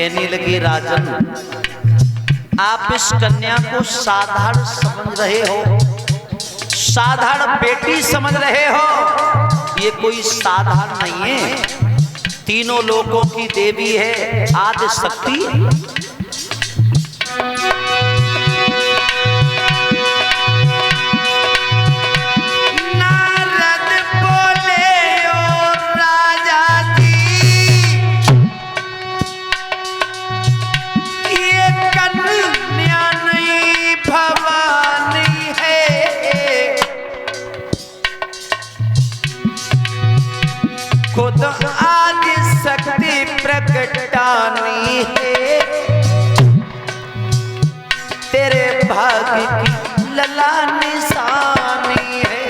कहने लगे राजन, आप इस कन्या को साधारण समझ रहे हो, साधारण बेटी समझ रहे हो। ये कोई साधारण नहीं है, तीनों लोकों की देवी है, आदि शक्ति। खुद आदि शक्ति प्रकटानी है, तेरे भाग्य की लला निशानी है।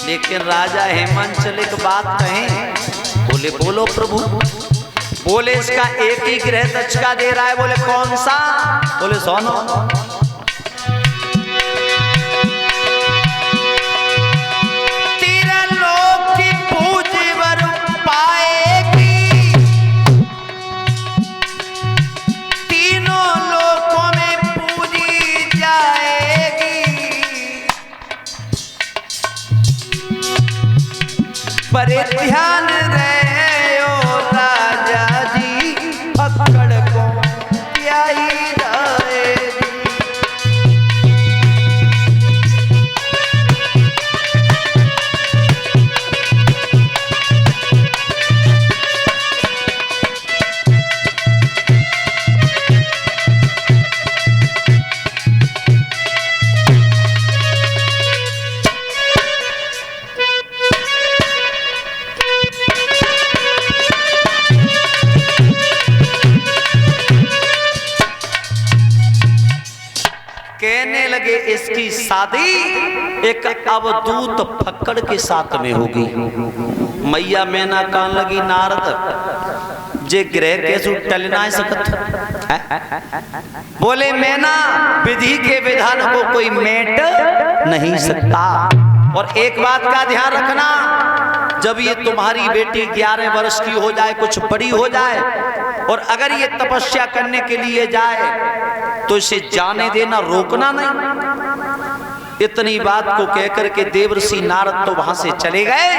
लेकिन राजा हेमंचल एक बात कहें, बोले बोलो प्रभु। बोले इसका एक ही ग्रह दक्षका दे रहा है। बोले कौन सा? बोले सोनो। तेरा लोक की पूजी वर पाएगी, तीनों लोकों में पूजी जाएगी। बड़े ध्यान रहे ओ राजा जी, अकड़ को प्याई जाएगी। कहने लगे इसकी शादी एक अवधूत फक्कड़ के साथ में होगी। मैया मैना कान लगी नारद, जे ग्रह कैसे टलना है सकत। बोले मैना, विधि के विधान को कोई मेट नहीं सकता। और एक बात का ध्यान रखना, जब ये तुम्हारी बेटी 11 वर्ष की हो जाए, कुछ बड़ी हो जाए, और अगर ये तपस्या करने के लिए जाए तो इसे जाने देना, रोकना नहीं। इतनी बात को कहकर के देवर्षि नारद तो वहां से चले गए।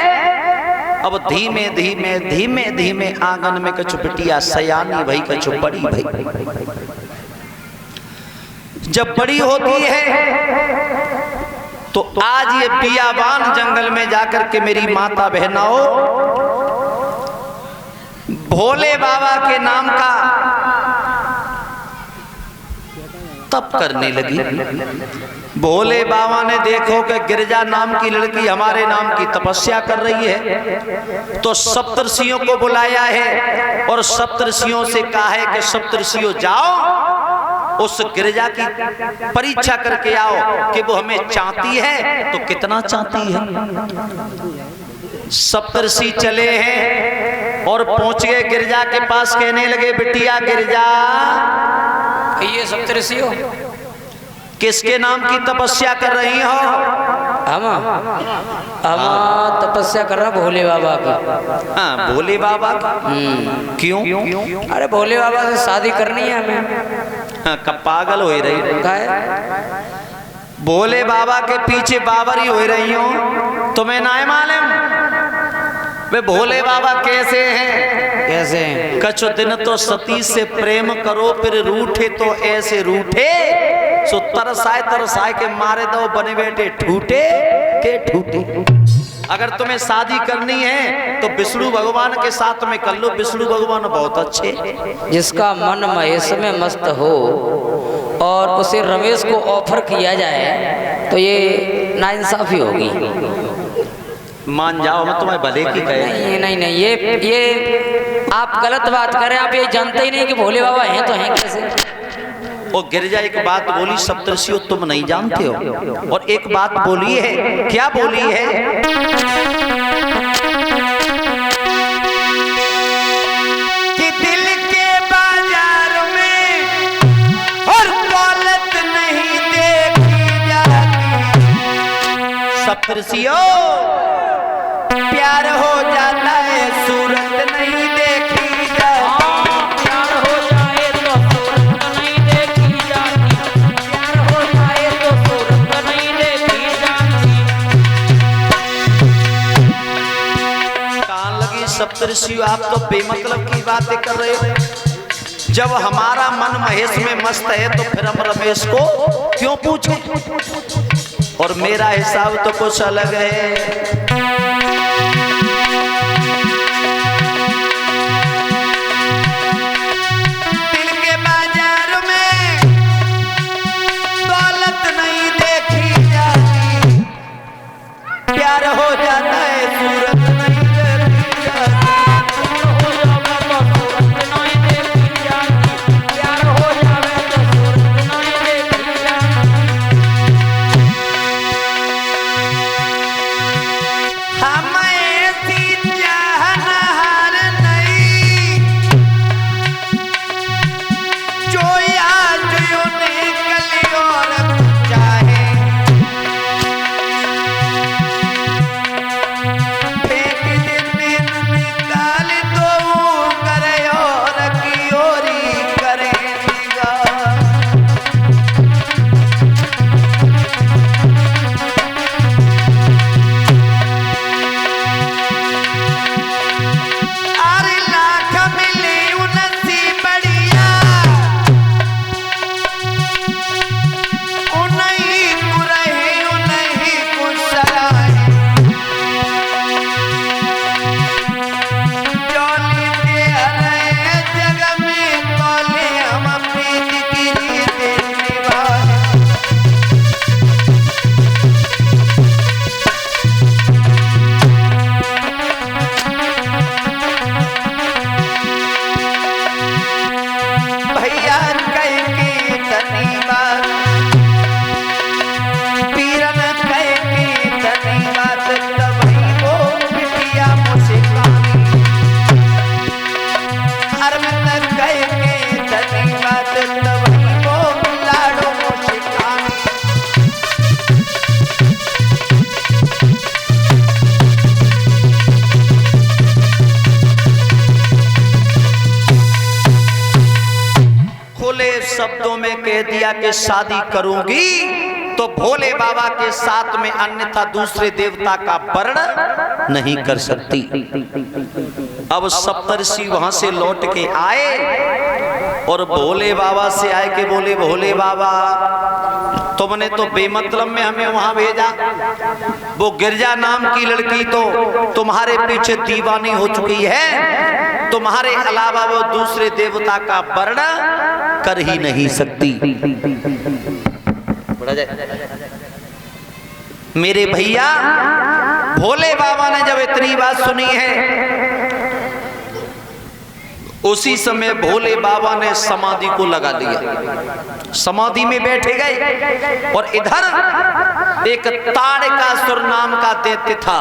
अब धीमे धीमे धीमे धीमे आंगन में कछु बिटिया सयानी भई, कछु बड़ी भई। जब बड़ी होती है तो आज ये बियाबान जंगल में जाकर के मेरी माता बहनाओ भोले बाबा के नाम का तप करने लगी। भोले बाबा ने देखो कि गिरिजा नाम की लड़की हमारे नाम की तपस्या कर रही है, तो सप्तर्षियों को बुलाया है और सप्तर्षियों से कहा है कि सप्तर्षियों जाओ उस गिरिजा की परीक्षा करके आओ कि वो हमें चाहती है तो कितना चाहती है। सप्तर्षि चले हैं और पहुंच गए गिरिजा के पास। कहने लगे बिटिया गिरिजा, ये सप्तर्षि हो, किसके नाम की तपस्या कर रही हो? हम तपस्या कर रहा भोले बाबा की। हाँ, भोले बाबा की। क्यों? अरे भोले बाबा से शादी करनी है हमें। हाँ, कब पागल हो रही भोले बाबा के पीछे बाबरी हो रही हो, तुम्हें ना मालूम वे भोले बाबा कैसे हैं? कैसे हैं? कछु दिन तो सती से प्रेम करो, फिर रूठे तो ऐसे रूठे, सो तरसाए के मारे दो बने बैठे ठूटे के ठूटे। अगर तुम्हें शादी करनी है तो विष्णु भगवान के साथ में कर लो, विष्णु भगवान बहुत अच्छे। जिसका मन महेश में मस्त हो और उसे रमेश को ऑफर किया जाए तो ये नाइंसाफी होगी। मान जाओ, मैं तुम्हें भले की कहे। नहीं, ये आप गलत बात करें। आप ये जानते ही नहीं कि भोले बाबा हैं तो हैं कैसे। और गिरिजा एक बात बोली, सप्तर्षियों तुम नहीं जानते हो। और एक बात बोली है, क्या बोली है? सप्तऋषियों, प्यार हो जाता है सूरत नहीं देखी जाती। प्यार हो जाए तो सूरत नहीं देखी जाती, प्यार हो जाए तो सूरत नहीं देखी जाती। कान लगी सप्तऋषियों, आप तो बेमतलब की बातें कर रहे हो। जब हमारा मन महेश में मस्त है तो फिर हम रमेश को क्यों पूछें? और मेरा हिसाब तो कुछ अलग है। दिल के बाजार में दौलत नहीं देखी जाती, प्यार हो जाता है सूरत नहीं देखी जाती। शब्दों में कह दिया कि शादी करूंगी तो भोले बाबा के साथ में, अन्यथा दूसरे देवता का वर्ण नहीं कर सकती। अब सप्तऋषि वहां से लौट के आए और भोले बाबा से आए कि बोले भोले बाबा, तुमने तो बेमतलब में हमें वहां भेजा। वो गिरजा नाम की लड़की तो तुम्हारे पीछे दीवानी हो चुकी है, तुम्हारे अलावा वो दूसरे देवता का वर्ण कर ही नहीं सकती। मेरे भैया भोले बाबा ने जब इतनी बात सुनी है, उसी समय भोले बाबा ने समाधि को लगा लिया, समाधि में बैठे गए। और इधर एक ताड़कासुर नाम का दैत्य था,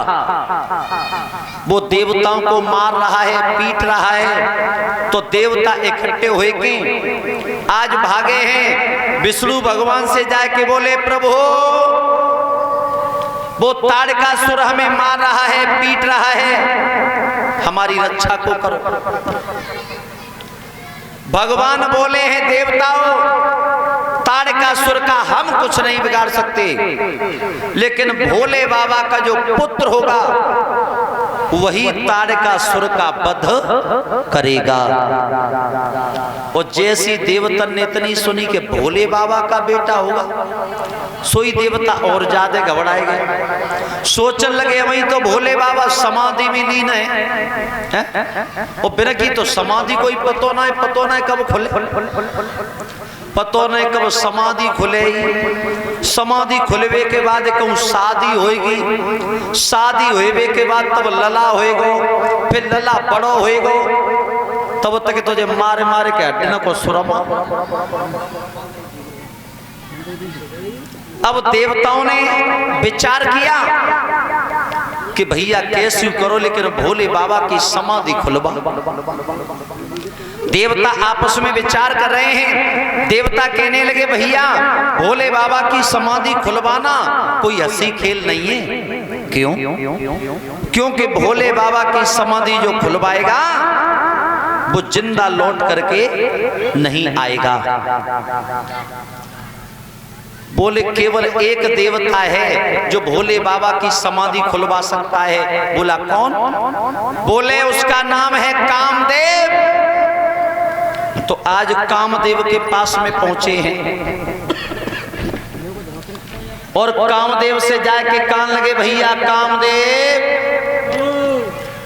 वो देवताओं को मार रहा है, पीट रहा है। तो देवता इकट्ठे हुए कि आज भागे हैं विष्णु भगवान से जाके बोले प्रभु, वो ताड़कासुर हमें मार रहा है, पीट रहा है, हमारी रक्षा को करो। भगवान बोले हैं देवताओं, ताड़कासुर का हम कुछ नहीं बिगाड़ सकते, लेकिन भोले बाबा का जो पुत्र होगा वही ताड़कासुर का वध करेगा। और जैसी देवता ने इतनी सुनी कि भोले बाबा का बेटा होगा, सोई देवता और ज्यादा घबराए गए। सोचने लगे वही तो भोले बाबा समाधि में लीन है, और बिना की तो समाधि कोई पतो ना है कब खुले, पतो नहीं कब समाधि खुलेगी। समाधि खुलवे के बाद कहूँ शादी होएगी, शादी होए के बाद तब लला होएगो, फिर लला बड़ो होएगो, तब तक तुझे मारे मारे के हड्डियों को सुरमा। अब देवताओं ने विचार किया कि भैया कैसे करो, लेकिन भोले बाबा की समाधि खुलवा। देवता आपस में विचार कर रहे हैं। देवता कहने लगे भैया भोले बाबा की समाधि खुलवाना कोई हंसी खेल नहीं है, क्यों? क्योंकि भोले बाबा की समाधि जो खुलवाएगा वो जिंदा लौट करके नहीं आएगा। बोले केवल एक देवता है जो भोले बाबा की समाधि खुलवा सकता है। बोला कौन? बोले उसका नाम है कामदेव। तो आज कामदेव के पास में पहुंचे हैं और कामदेव से जाके कान लगे, भैया कामदेव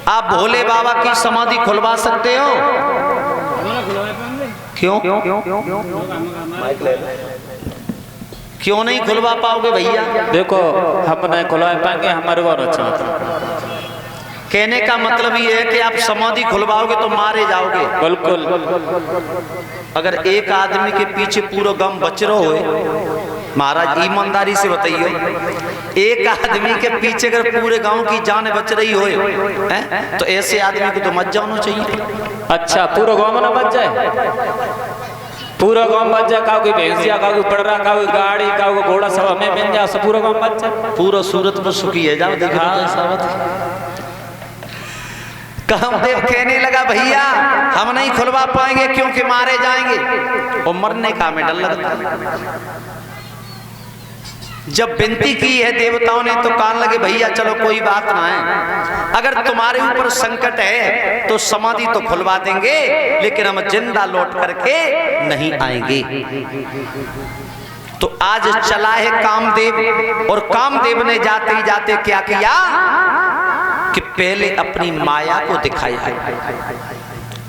आप भोले बाबा की समाधि खुलवा सकते हो? क्यों? क्यों नहीं खुलवा पाओगे भैया? देखो हम नहीं खुलवा पाएंगे, हमारे को अच्छा। कहने का मतलब ये है कि आप समाधि खुलवाओगे तो मारे जाओगे। बिल्कुल। अगर एक आदमी के पीछे पूरा गम बच रहा हो, महाराज ईमानदारी से बताइए, एक आदमी के पीछे अगर पूरे गांव की जान बच रही हो तो ऐसे आदमी को तो मत जाना चाहिए। अच्छा पूरा गांव में बच जाए? पूरा गांव बच जाए? का कोई भैंसिया, का कोई पड़रा, का कोई गाड़ी, का कोई घोड़ा सब हमें मिल जाए, सब पूरा गांव बच जाए। पूरा सूरत में सुखी है, जाओ देखो। कामदेव कहने लगा, भैया हम नहीं खुलवा पाएंगे क्योंकि मारे जाएंगे। और मरने का हमें डर लगता है। जब विनती की है देवताओं ने तो कान लगे, भैया चलो कोई बात ना है, अगर तुम्हारे ऊपर संकट है तो समाधि तो खुलवा देंगे, लेकिन हम जिंदा लौट करके नहीं आएंगे। तो आज चला है कामदेव, और कामदेव ने जाते ही जाते क्या किया कि पहले अपनी माया को दिखाया,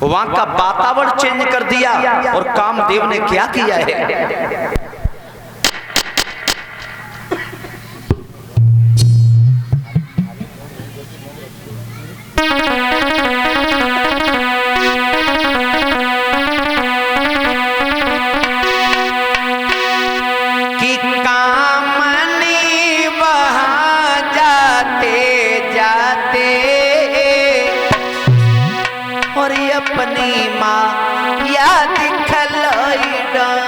वहां का वातावरण चेंज कर दिया। और कामदेव ने क्या किया है, कि कामनी वहां जाते जाते और अपनी माँ याद खलोई डाल।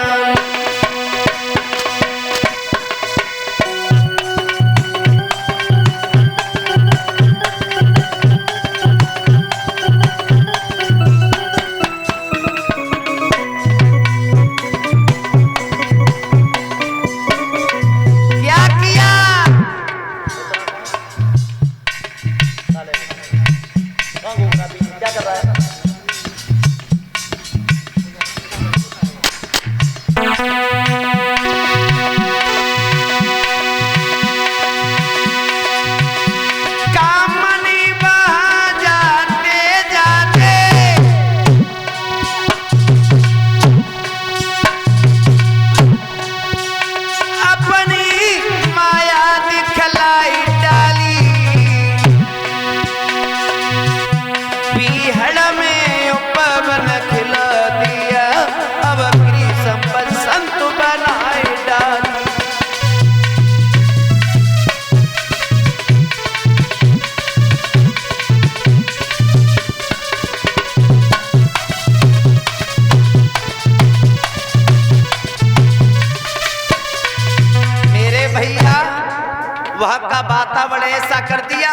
वहां का वातावरण ऐसा कर दिया।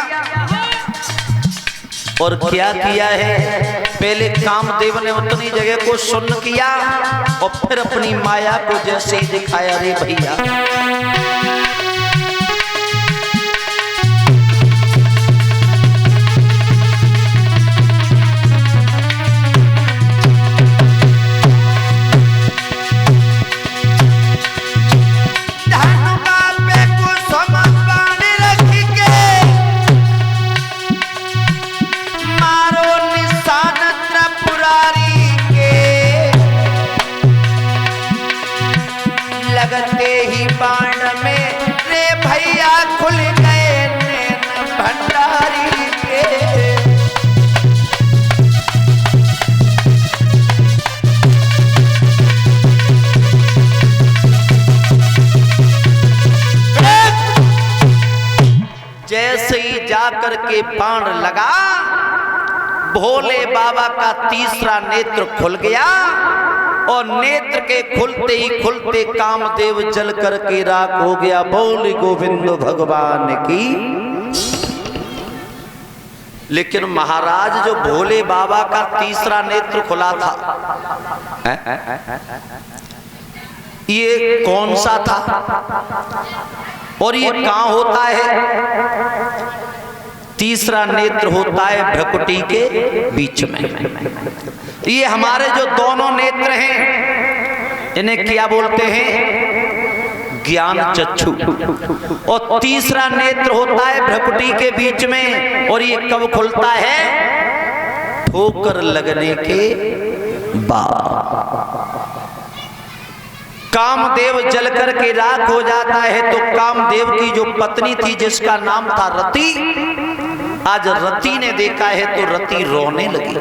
और क्या किया है, पहले कामदेव ने उतनी जगह को सुन्न किया और फिर अपनी माया को जैसे ही दिखाया, रे भैया लगते ही बाण में रे भैया खुल गए नैन भंडारी के। जैसे ही जाकर के बाण लगा, भोले बाबा का तीसरा नेत्र खुल गया और नेत्र के खुलते ही खुलते कामदेव जल करके राख हो गया। बोल गोविंद भगवान की। लेकिन महाराज जो भोले बाबा का तीसरा नेत्र खुला था, ये कौन सा था और ये कहां होता है? तीसरा नेत्र होता है भ्रकुटी के बीच में। ये हमारे जो दोनों नेत्र हैं इन्हें क्या बोलते हैं? ज्ञान चक्षु। और तीसरा नेत्र होता है भ्रकुटी के बीच में, और ये कब खुलता है? ठोकर लगने के बाद। कामदेव जल करके राख हो जाता है तो कामदेव की जो पत्नी थी जिसका नाम था रति, आज रति ने देखा है तो रति रोने लगी।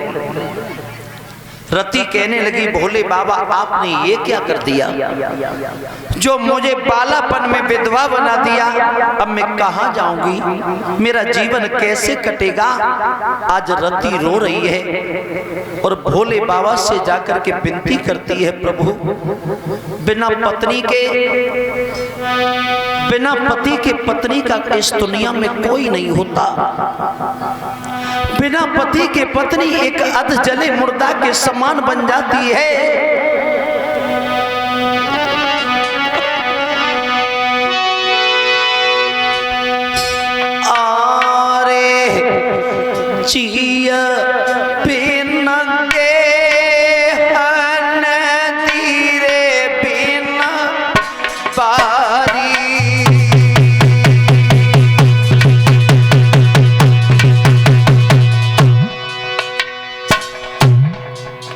रति कहने लगी, भोले बाबा आपने ये क्या कर दिया जो मुझे बालापन में विधवा बना दिया? अब मैं कहां जाऊंगी? मेरा जीवन कैसे कटेगा? आज रति रो रही है और भोले बाबा से जाकर के विनती करती है, प्रभु बिना पत्नी के, बिना पति के पत्नी का इस दुनिया में कोई नहीं होता। बिना पति के पत्नी एक अध जले मुर्दा के समान बन जाती है। जिया बिन गेहन धीरे बिन बारी।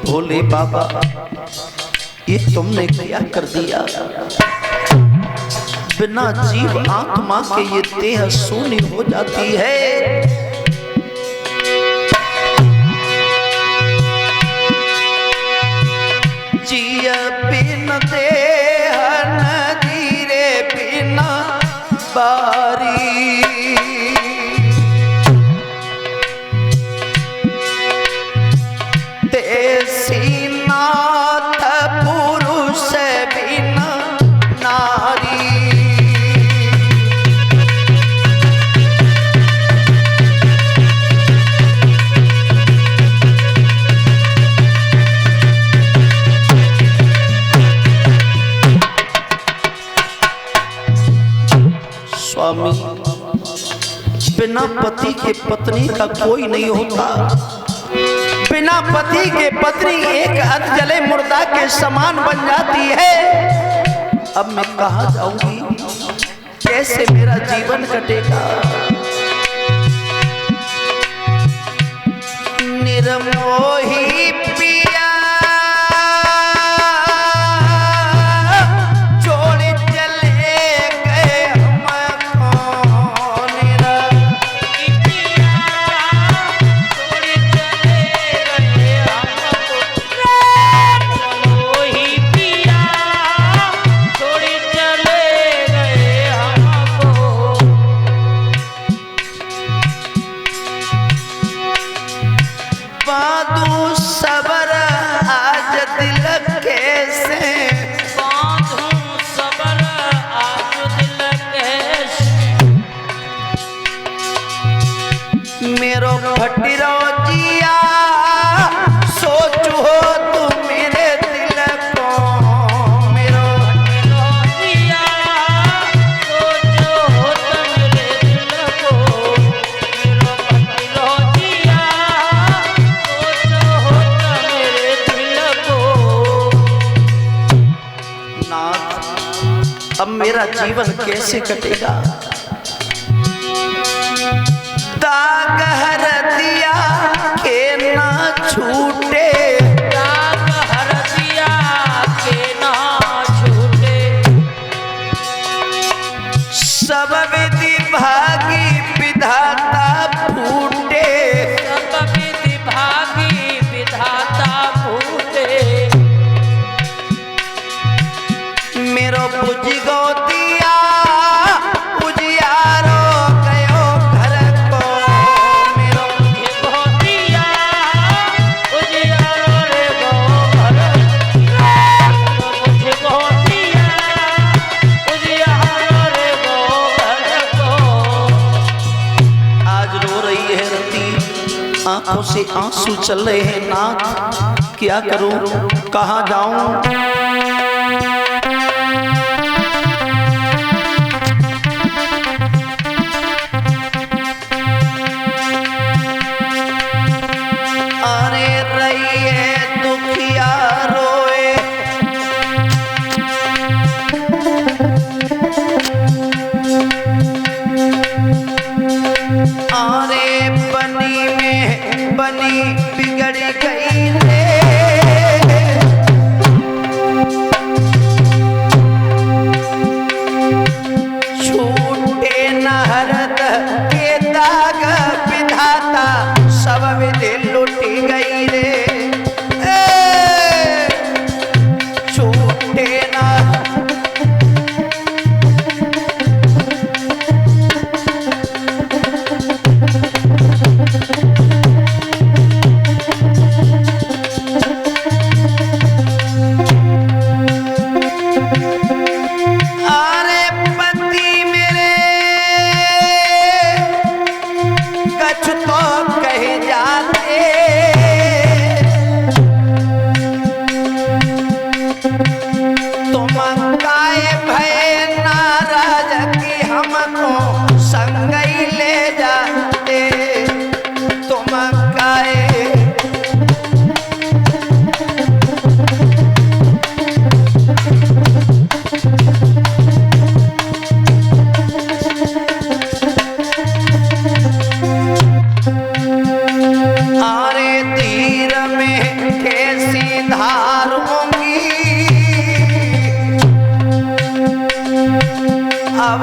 भोले बाबा ये तुमने क्या कर दिया? बिना जीव आत्मा के ये देह शून्य हो जाती है। जिया बिन देहन धीरे बिन बारी। देसी नाथ पुरुष बिन नारी। स्वामी बिना पति के पत्नी का कोई नहीं होता। बिना पति के पत्नी एक अध जले मुर्दा के समान बन जाती है। अब मैं कहां जाऊंगी? कैसे मेरा जीवन कटेगा? निर्मोही पिया भट्टीरो जिया सोचो तू मेरे दिल को। मेरो भट्टीरो जिया सोचो तू मेरे दिल को। मेरो भट्टीरो जिया सोचो तू मेरे दिल को। नाथ अब मेरा जीवन कैसे कटेगा? दाग हर दिया के ना छूटे। दाग हर दिया के ना छूटे। सब विधि भागी विधाता फूटे। सब विधि भागी विधाता फूटे। मेरो बुझ गो दिया उजियारो आंखों से आंसू चल रहे हैं। नाथ क्या करूं, कहां जाऊं? अरे रहिए दुखिया रोए, अरे बनी में बनी बिगड़ गई रे, छूटे न हरद के दाग विधाता, सब विधि लुट गई रे। छूटे न अब